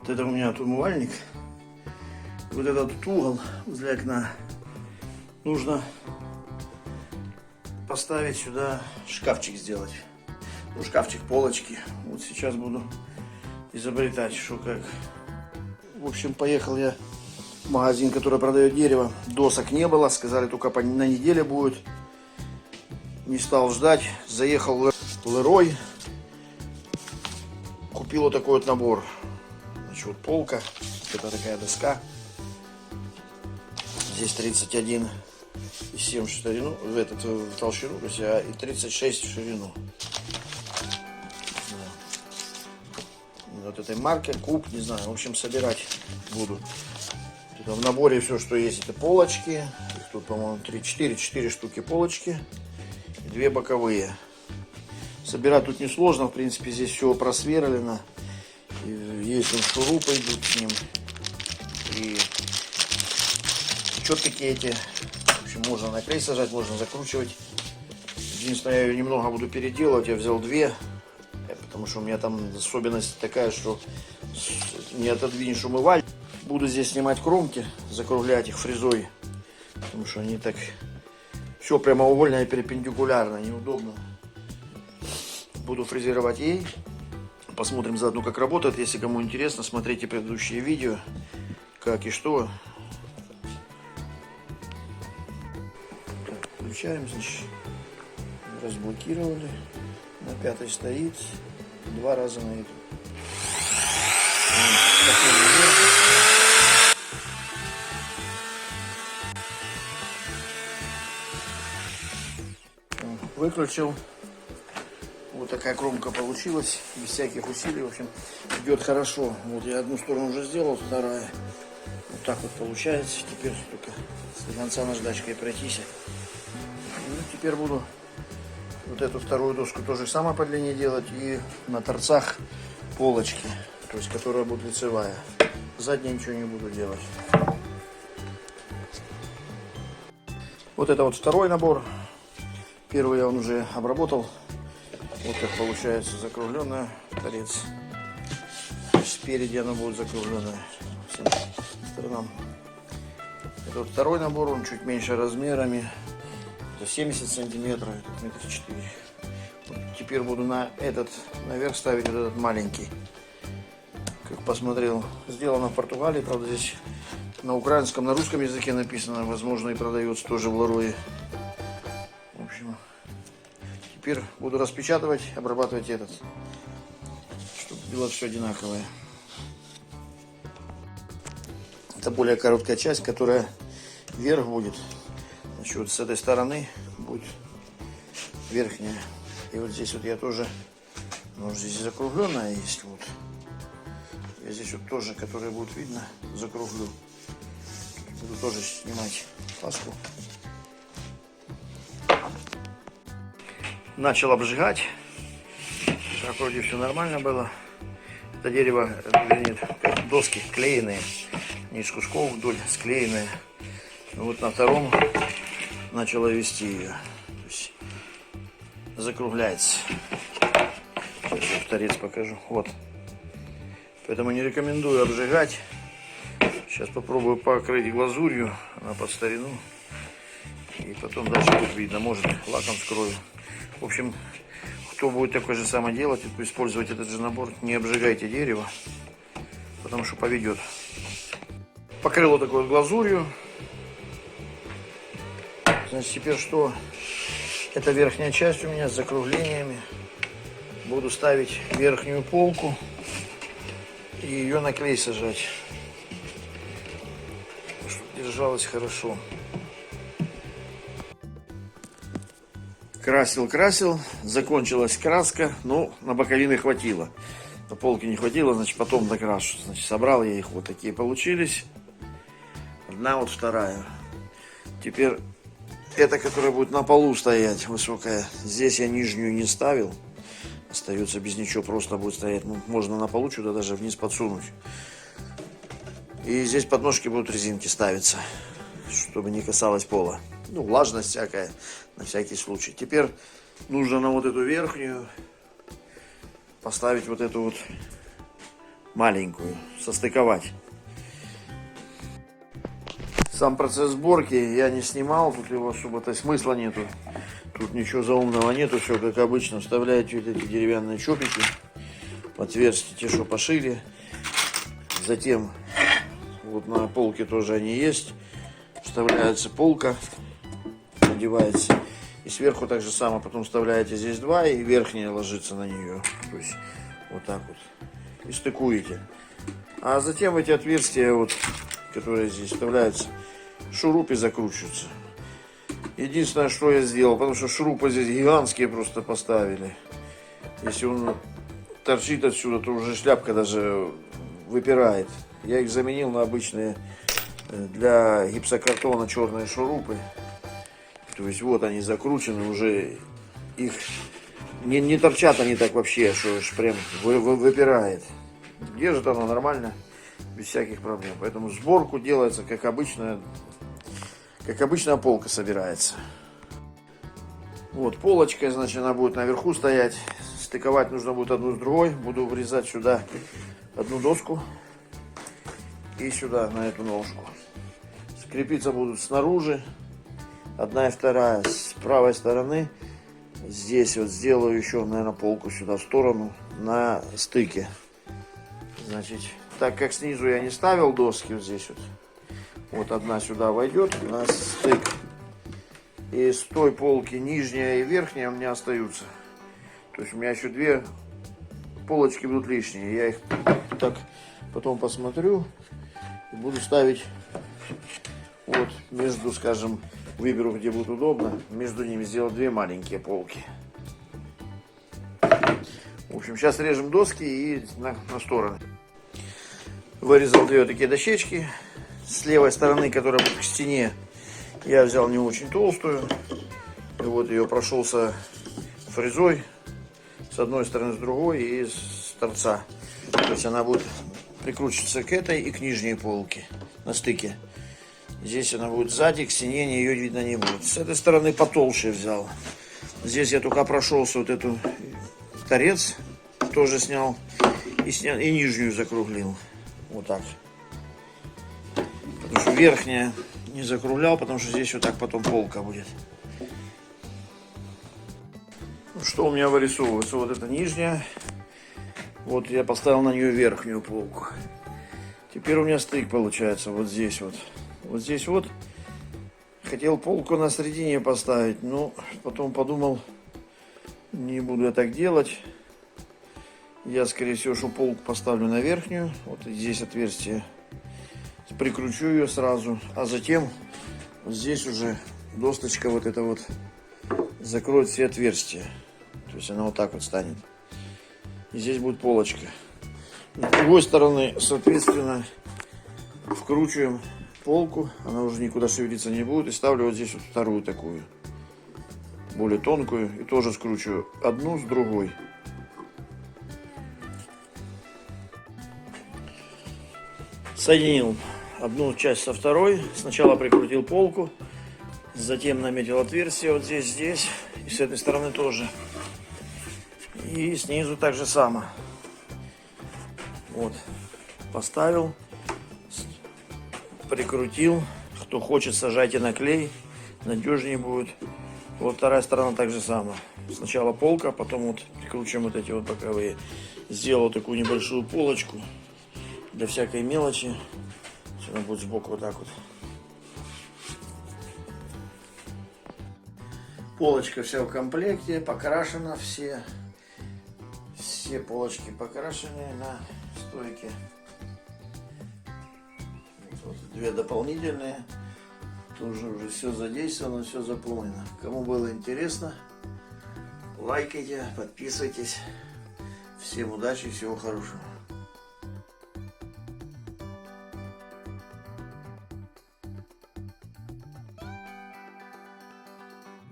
Вот это у меня тут умывальник. Вот этот угол возле окна нужно поставить сюда, шкафчик сделать. Ну, шкафчик, полочки. Вот сейчас буду изобретать, что как. В общем, поехал я в магазин, который продает дерево. Досок не было, сказали, только на неделе будет. Не стал ждать. Заехал в Лерой. Купил вот такой вот набор. Значит, вот полка. Это такая доска. Здесь 31,7 в ширину, в толщину, то есть, и 36 в ширину. Вот этой марки, куб, не знаю, в общем, собирать буду. Это в наборе все, что есть, это полочки. Их тут, по-моему, 4 штуки полочки. И 2 боковые. Собирать тут несложно, в принципе, здесь все просверлено. И есть шурупы идут с ним. И четкие эти. В общем, можно на клей сажать, можно закручивать. Единственное, я ее немного буду переделывать. Я взял 2. Потому что у меня там особенность такая, что не отодвинешь умывальник. Буду здесь снимать кромки, закруглять их фрезой. Потому что они так все прямоугольно и перпендикулярно, неудобно. Буду фрезеровать ей. Посмотрим заодно, как работает. Если кому интересно, смотрите предыдущие видео, как и что. Так, включаем, значит, разблокировали. На 5 стоит. 2 раза на эту. Выключил. Вот такая кромка получилась. Без всяких усилий. В общем, идет хорошо. Вот я одну сторону уже сделал, вторая. Вот так вот получается. Теперь только до конца наждачкой пройтись. Ну, теперь буду вот эту вторую доску тоже самое по длине делать. И на торцах полочки, то есть которая будет лицевая. Задней ничего не буду делать. Вот это вот второй набор. Первый я уже обработал. Вот как получается закругленная торец. Спереди она будет закругленная всем сторонам. Это вот второй набор, он чуть меньше размерами. 70 сантиметров, это метр 4. Вот теперь буду на этот наверх ставить вот этот маленький. Как посмотрел, сделано в Португалии, правда здесь на украинском, на русском языке написано, возможно и продается тоже в Лерое. В общем, теперь буду распечатывать, обрабатывать этот, чтобы было все одинаковое. Это более короткая часть, которая вверх будет. Значит, вот с этой стороны будет верхняя. И вот здесь вот я тоже, ну, здесь закругленная есть. Вот. Я здесь вот тоже, которая будет видно, закруглю. Буду тоже снимать паску. Начал обжигать. Так, вроде все нормально было. Это дерево, вернее, доски клееные. Не из кусков вдоль, склеенные. Вот на втором начала вести ее. То есть закругляется. Сейчас я торец покажу. Вот. Поэтому не рекомендую обжигать. Сейчас попробую покрыть глазурью. Она под старину. И потом дальше будет видно. Может, лаком скрою. В общем, кто будет такое же самое делать, использовать этот же набор, не обжигайте дерево, потому что поведет. Покрыл вот такой вот глазурью. Значит, теперь что? Это верхняя часть у меня с закруглениями. Буду ставить верхнюю полку и ее на клей сажать, чтобы держалось хорошо. Красил, закончилась краска, но на боковины хватило. На полке не хватило, значит, потом докрашу. Значит, собрал я их, вот такие получились. Одна, вот вторая. Теперь эта, которая будет на полу стоять, высокая. Здесь я нижнюю не ставил. Остается без ничего, просто будет стоять. Ну, можно на полу сюда даже вниз подсунуть. И здесь подножки будут резинки ставиться, чтобы не касалось пола. Ну, влажность всякая, на всякий случай. Теперь нужно на вот эту верхнюю поставить вот эту вот маленькую, состыковать. Сам процесс сборки я не снимал, тут его особо-то смысла нету. Тут ничего заумного нету, все как обычно. Вставляете вот эти деревянные чопики, отверстия те, что пошире. Затем вот на полке тоже они есть. Вставляется полка, надевается. И сверху так же само потом вставляете здесь два, и верхняя ложится на нее. То есть вот так вот. И стыкуете. А затем эти отверстия, вот, которые здесь вставляются, шурупы закручиваются. Единственное, что я сделал, потому что шурупы здесь гигантские просто поставили. Если он торчит отсюда, то уже шляпка даже выпирает. Я их заменил на обычные для гипсокартона черные шурупы. То есть вот они закручены, уже их не торчат они так вообще, что прям выпирает. Держит оно нормально, без всяких проблем. Поэтому сборку делается как обычная полка собирается. Вот полочка, значит, она будет наверху стоять. Стыковать нужно будет одну с другой. Буду врезать сюда одну доску и сюда на эту ножку. Скрепиться будут снаружи. Одна и вторая с правой стороны. Здесь вот сделаю еще, наверное, полку сюда в сторону на стыке. Значит, так как снизу я не ставил доски, вот здесь вот одна сюда войдет на стык. И с той полки нижняя и верхняя у меня остаются. То есть у меня еще две полочки будут лишние. Я их так потом посмотрю и буду ставить вот между, скажем, выберу, где будет удобно, между ними сделать две маленькие полки. В общем, сейчас режем доски и на стороны. Вырезал две такие дощечки. С левой стороны, которая будет к стене, я взял не очень толстую. И вот ее прошелся фрезой с одной стороны, с другой и с торца. То есть она будет прикручиваться к этой и к нижней полке на стыке. Здесь она будет сзади, к стене ее видно не будет. С этой стороны потолще взял. Здесь я только прошелся вот эту торец, тоже снял и нижнюю закруглил. Вот так. Потому что верхняя не закруглял, потому что здесь вот так потом полка будет. Что у меня вырисовывается? Вот это нижняя. Вот я поставил на нее верхнюю полку. Теперь у меня стык получается вот здесь вот. Вот здесь вот. Хотел полку на середине поставить, но потом подумал, не буду я так делать. Я, скорее всего, что полку поставлю на верхнюю. Вот здесь отверстие. Прикручу ее сразу. А затем вот здесь уже досточка вот эта вот закроет все отверстия. То есть она вот так вот станет. И здесь будет полочка. С другой стороны, соответственно, вкручиваем полку. Она уже никуда шевелиться не будет. И ставлю вот здесь вот вторую такую. Более тонкую. И тоже скручиваю одну с другой. Соединил одну часть со второй. Сначала прикрутил полку. Затем наметил отверстие вот здесь. И с этой стороны тоже. И снизу так же само. Вот. Поставил. Прикрутил. Кто хочет, сажайте на клей. Надежнее будет. Вот вторая сторона так же само. Сначала полка, потом вот прикручиваем вот эти вот боковые. Сделал такую небольшую полочку. Для всякой мелочи. Она будет сбоку вот так вот. Полочка вся в комплекте, покрашена все. Все полочки покрашены на стойке. Вот две дополнительные. Тоже уже все задействовано, все заполнено. Кому было интересно, лайкайте, подписывайтесь. Всем удачи, всего хорошего.